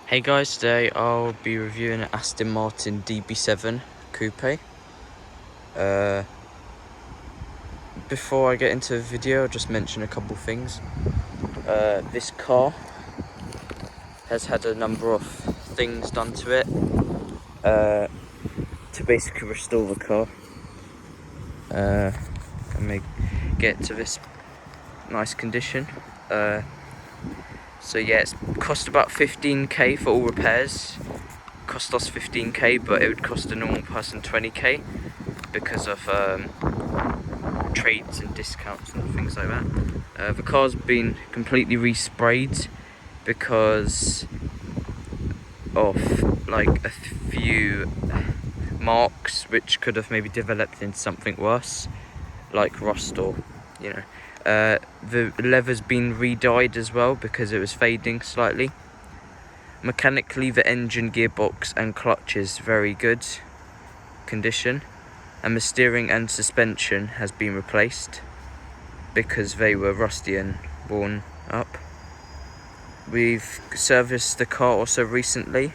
Hey guys, today I'll be reviewing an Aston Martin DB7 Coupe. Before I get into the video, I'll just mention a couple things. This car has had a number of things done to it to basically restore the car and get to this nice condition. So yeah, it's cost about 15k for all repairs. Cost us 15k, but it would cost a normal person 20k because of trades and discounts and things like that. The car's been completely resprayed because of like a few marks which could have maybe developed into something worse, like rust or the leather's been re-dyed as well because it was fading slightly. Mechanically, the engine, gearbox and clutch is very good condition, and the steering and suspension has been replaced because they were rusty and worn up. We've serviced the car also recently.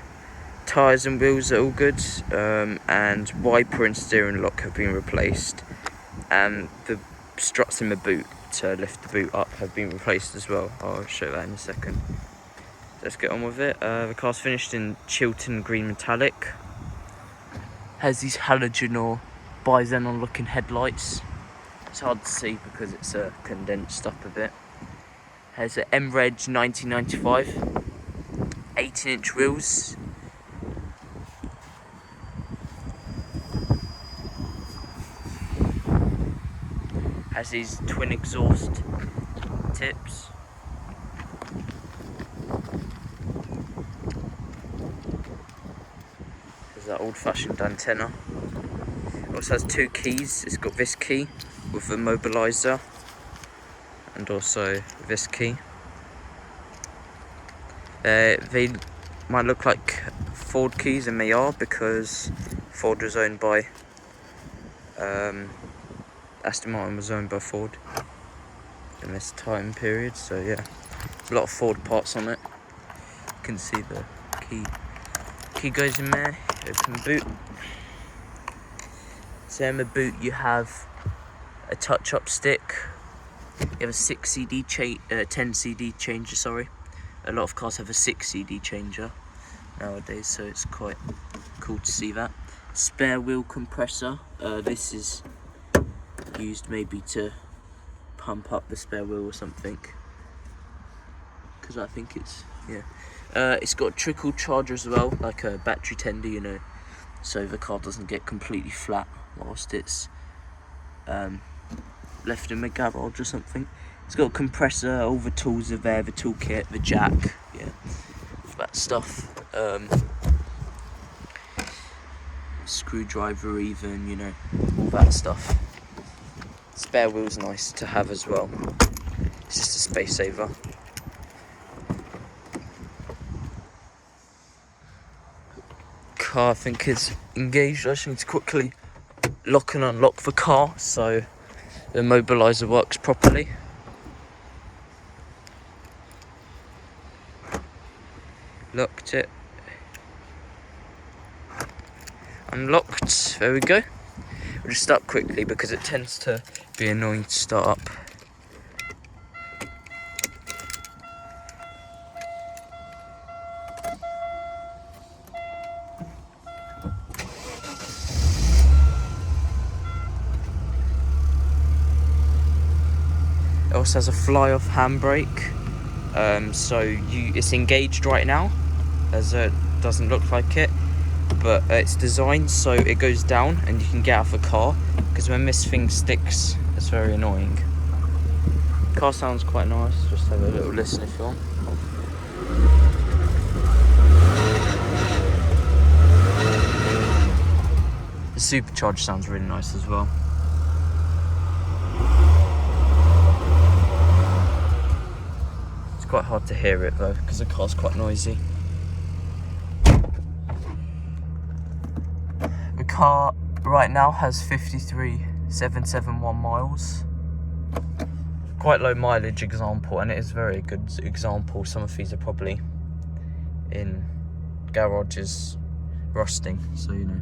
Tyres and wheels are all good, and wiper and steering lock have been replaced, and the struts in the boot to lift the boot up have been replaced as well. I'll show that in a second. Let's get on with it. The car's finished in Chiltern Green Metallic. Has these halogen or bi-xenon looking headlights. It's hard to see because it's condensed up a bit. Has an MReg 1995, 18-inch wheels. Has these twin exhaust tips. There's that old-fashioned antenna. It also has two keys. It's got this key with the mobiliser and also this key. They might look like Ford keys, and they are because Ford was owned by Aston Martin was owned by Ford in this time period, so yeah, a lot of Ford parts on it. You can see the key goes in there. Open the boot. So in the boot you have a touch-up stick. You have a 10 CD changer. Sorry, a lot of cars have a 6 CD changer nowadays, so it's quite cool to see that. Spare wheel compressor. This is used maybe to pump up the spare wheel or something, because I think it's got a trickle charger as well, like a battery tender, so the car doesn't get completely flat whilst it's left in the garage or something. It's got a compressor, all the tools are there, the toolkit, the jack, that stuff. Screwdriver even, all that stuff. Spare wheel's nice to have as well. It's just a space saver. Car, I think, is engaged. I just need to quickly lock and unlock the car so the mobiliser works properly. Locked it. Unlocked. There we go. We'll just start quickly because it tends to be annoying to start up. It also has a fly-off handbrake, so it's engaged right now, as it doesn't look like it, but it's designed so it goes down and you can get out of the car, because when this thing sticks, it's very annoying. The car sounds quite nice. Just have a little listen if you want. The Supercharged sounds really nice as well. It's quite hard to hear it though, because the car's quite noisy. The car right now has 53,771 miles. Quite low mileage example, and it is a very good example. Some of these are probably in garage is rusting, so you know.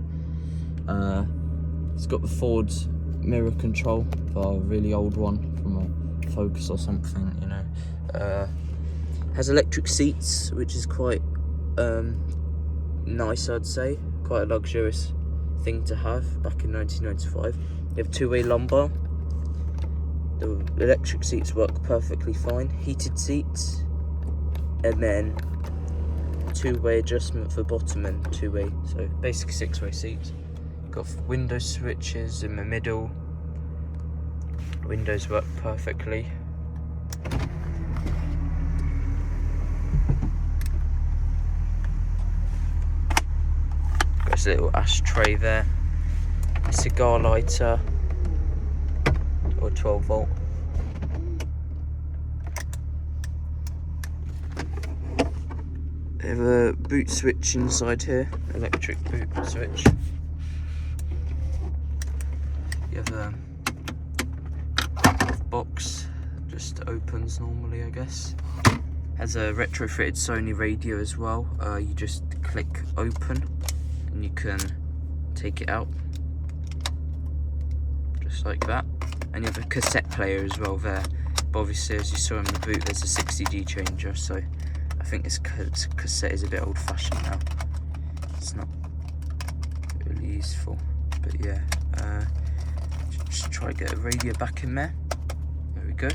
It's got the Ford mirror control, a really old one from a Focus or something, you know. Has electric seats, which is quite nice, I'd say. Quite a luxurious thing to have back in 1995. You have two-way lumbar. The electric seats work perfectly fine. Heated seats, and then two-way adjustment for bottom and two-way, so basically six-way seats. Got window switches in the middle. Windows work perfectly. Got a little ashtray there. A cigar lighter, or 12 volt. They have a boot switch inside here, electric boot switch. You have a box, just opens normally, I guess. Has a retrofitted Sony radio as well. You just click open and you can take it out, just like that. And you have a cassette player as well there. But obviously, as you saw in the boot, there's a 60D changer, so I think this cassette is a bit old-fashioned now. It's not really useful, but yeah. Just try to get a radio back in there. There we go.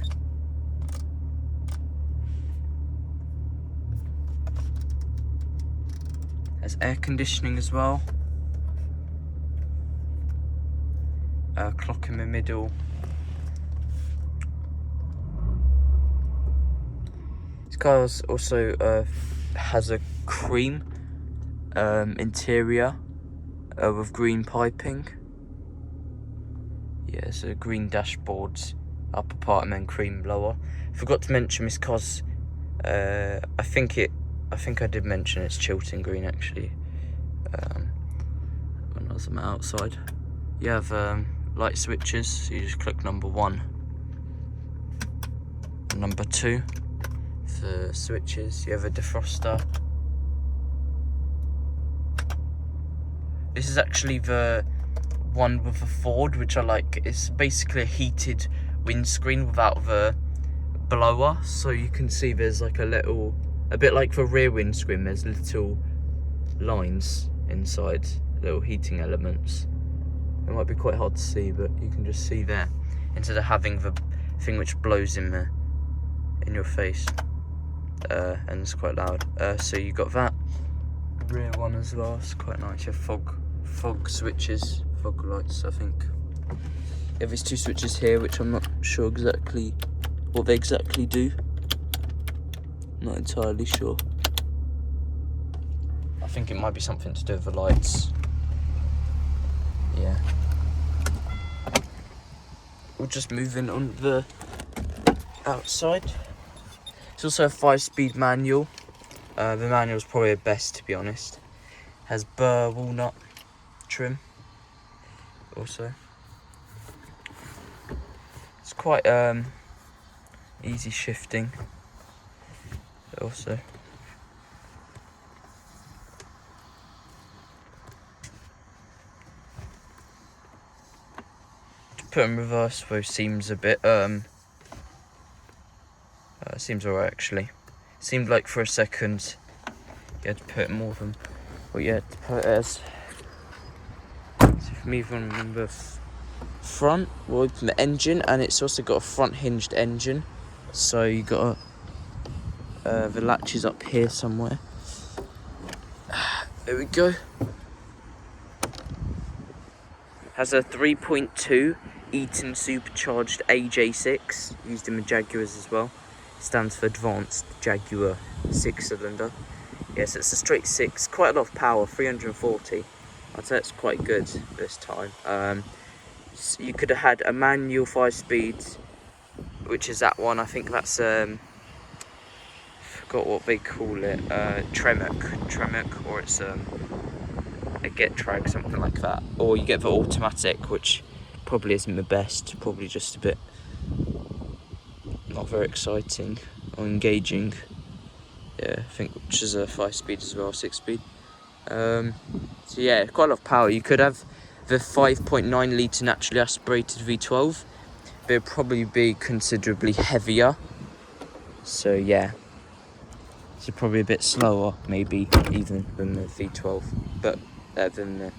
There's air conditioning as well. Clock in the middle. This car also has a cream interior with green piping. Yeah, so green dashboards, upper part, and then cream lower. Forgot to mention this car's. I think I did mention it's Chiltern Green actually. When I was on the outside, you have light switches. So you just click number 1 and number 2 for switches. You have a defroster. This is actually the one with the Ford, which I like. It's basically a heated windscreen without the blower, so you can see there's like a bit like the rear windscreen, there's little lines inside, little heating elements. It might be quite hard to see, but you can just see there, instead of having the thing which blows in your face, and it's quite loud. So you got that rear one as well. It's quite nice. You have fog switches, fog lights, I think. You have these two switches here, which I'm not sure exactly what they exactly do. Not entirely sure. I think it might be something to do with the lights. Yeah. We're just moving on the outside. It's also a 5-speed manual. The manual's probably the best, to be honest. Has burr walnut trim also. It's quite easy shifting also. To put in reverse though seems a bit seems alright actually. Seemed like for a second you had to put it more than what you had to put it as. So if you move on the front, we'll open the engine, and it's also got a front hinged engine. So you got the latches up here somewhere. There we go. Has a 3.2 Eaton Supercharged AJ6, used in the Jaguars as well. Stands for Advanced Jaguar 6-cylinder. Yes, it's a straight 6, quite a lot of power, 340. I'd say it's quite good this time. So you could have had a manual 5-speed, which is that one. I think that's forgot what they call it, Tremec, or it's a get drag, something like that. Or you get the automatic, which probably isn't the best, probably just a bit not very exciting or engaging. Yeah, I think, which is a 5-speed as well, 6-speed. So yeah, quite a lot of power. You could have the 5.9 litre naturally aspirated V12, but it'd probably be considerably heavier. So yeah, it's probably a bit slower, maybe even than the V12, but than the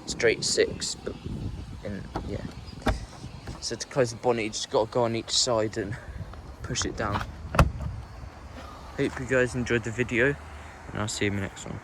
straight 6. But yeah. So to close the bonnet, you just got to go on each side and push it down. Hope you guys enjoyed the video, and I'll see you in the next one.